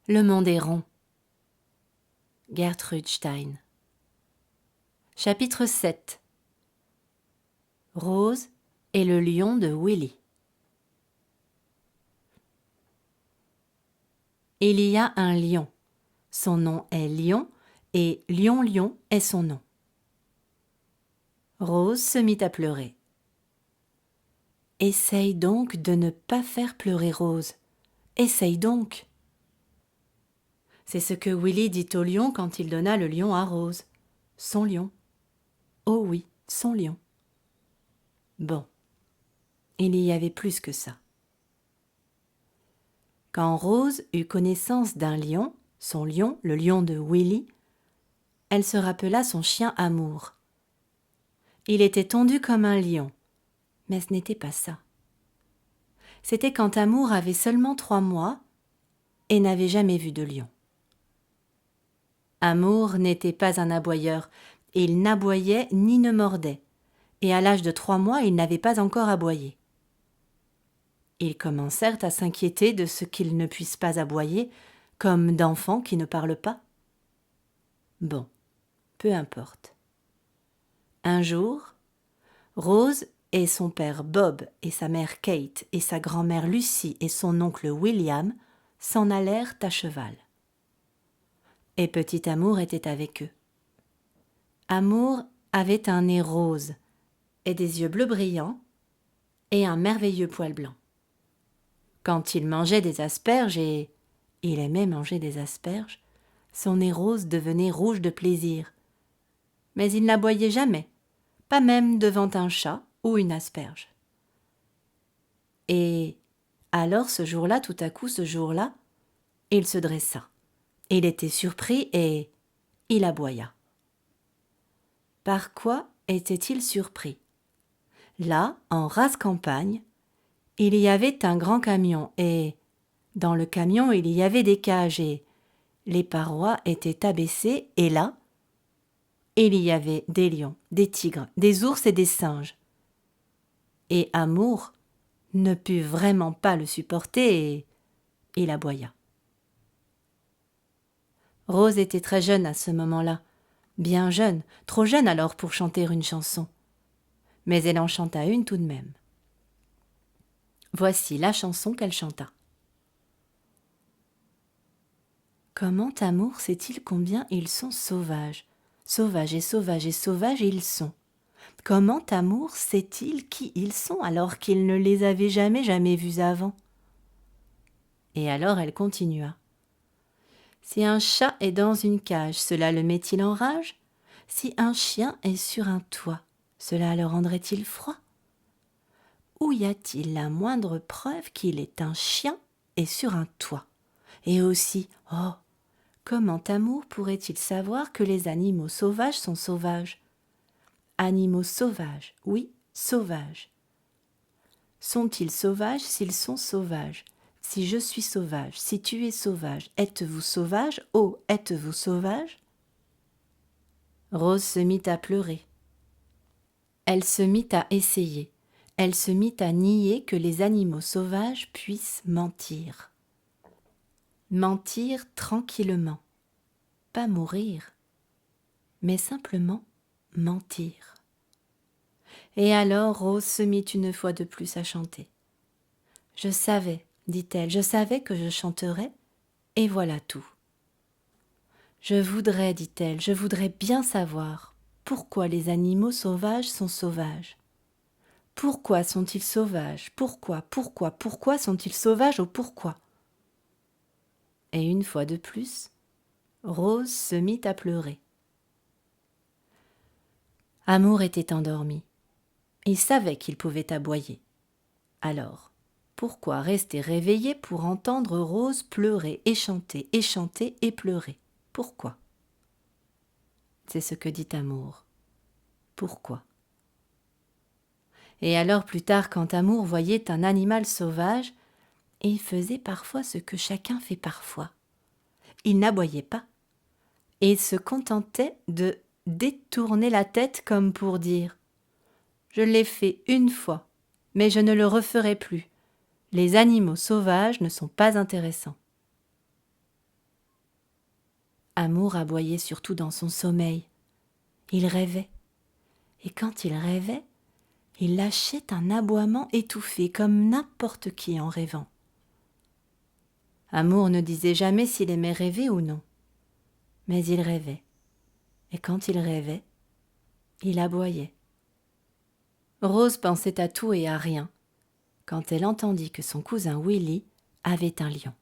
Le monde est rond. Gertrude Stein. Chapitre 7. Rose et le lion de Willy. Il y a un lion. Son nom est Lion et Lion est son nom. Rose se mit à pleurer. Essaye donc de ne pas faire pleurer Rose. Essaye donc. C'est ce que Willy dit au lion quand il donna le lion à Rose. Son lion. Oh oui, son lion. Bon, il y avait plus que ça. Quand Rose eut connaissance d'un lion, son lion, le lion de Willy, elle se rappela son chien Amour. Il était tondu comme un lion, mais ce n'était pas ça. C'était quand Amour avait seulement 3 mois et n'avait jamais vu de lion. Amour n'était pas un aboyeur, il n'aboyait ni ne mordait, et à l'âge de 3 mois, il n'avait pas encore aboyé. Ils commencèrent à s'inquiéter de ce qu'il ne puisse pas aboyer, comme d'enfants qui ne parlent pas. Bon, peu importe. Un jour, Rose et son père Bob et sa mère Kate et sa grand-mère Lucie et son oncle William s'en allèrent à cheval. Et petit Amour était avec eux. Amour avait un nez rose et des yeux bleus brillants et un merveilleux poil blanc. Quand il mangeait des asperges, et il aimait manger des asperges, son nez rose devenait rouge de plaisir. Mais il n'aboyait jamais, pas même devant un chat ou une asperge. Et alors ce jour-là, tout à coup, il se dressa. Il était surpris et il aboya. Par quoi était-il surpris? Là, en rase campagne, il y avait un grand camion et dans le camion il y avait des cages et les parois étaient abaissées et là, il y avait des lions, des tigres, des ours et des singes. Et Amour ne put vraiment pas le supporter et il aboya. Rose était très jeune à ce moment-là, bien jeune, trop jeune alors pour chanter une chanson. Mais elle en chanta une tout de même. Voici la chanson qu'elle chanta. Comment Amour sait-il combien ils sont sauvages? Sauvages et sauvages et sauvages ils sont. Comment Amour sait-il qui ils sont alors qu'il ne les avait jamais vus avant? Et alors elle continua. Si un chat est dans une cage, cela le met-il en rage? Si un chien est sur un toit, cela le rendrait-il froid? Où y a-t-il la moindre preuve qu'il est un chien et sur un toit? Et aussi, oh, comment Amour pourrait-il savoir que les animaux sauvages sont sauvages? Animaux sauvages, oui, sauvages. Sont-ils sauvages s'ils sont sauvages? Si je suis sauvage, si tu es sauvage, êtes-vous sauvage? Oh, êtes-vous sauvage? Rose se mit à pleurer. Elle se mit à essayer. Elle se mit à nier que les animaux sauvages puissent mentir. Mentir tranquillement. Pas mourir, mais simplement mentir. Et alors Rose se mit une fois de plus à chanter. Je savais, dit-elle, je savais que je chanterais, et voilà tout. Je voudrais, dit-elle, je voudrais bien savoir pourquoi les animaux sauvages sont sauvages. Pourquoi sont-ils sauvages? Pourquoi sont-ils sauvages au pourquoi? Et une fois de plus, Rose se mit à pleurer. Amour était endormi. Il savait qu'il pouvait aboyer. Alors, pourquoi rester réveillé pour entendre Rose pleurer et chanter et pleurer? Pourquoi? C'est ce que dit Amour. Pourquoi? Et alors plus tard, quand Amour voyait un animal sauvage, il faisait parfois ce que chacun fait parfois. Il n'aboyait pas et se contentait de détourner la tête comme pour dire « Je l'ai fait une fois, mais je ne le referai plus. Les animaux sauvages ne sont pas intéressants. » Amour aboyait surtout dans son sommeil. Il rêvait. Et quand il rêvait, il lâchait un aboiement étouffé comme n'importe qui en rêvant. Amour ne disait jamais s'il aimait rêver ou non. Mais il rêvait. Et quand il rêvait, il aboyait. Rose pensait à tout et à rien quand elle entendit que son cousin Willy avait un lion.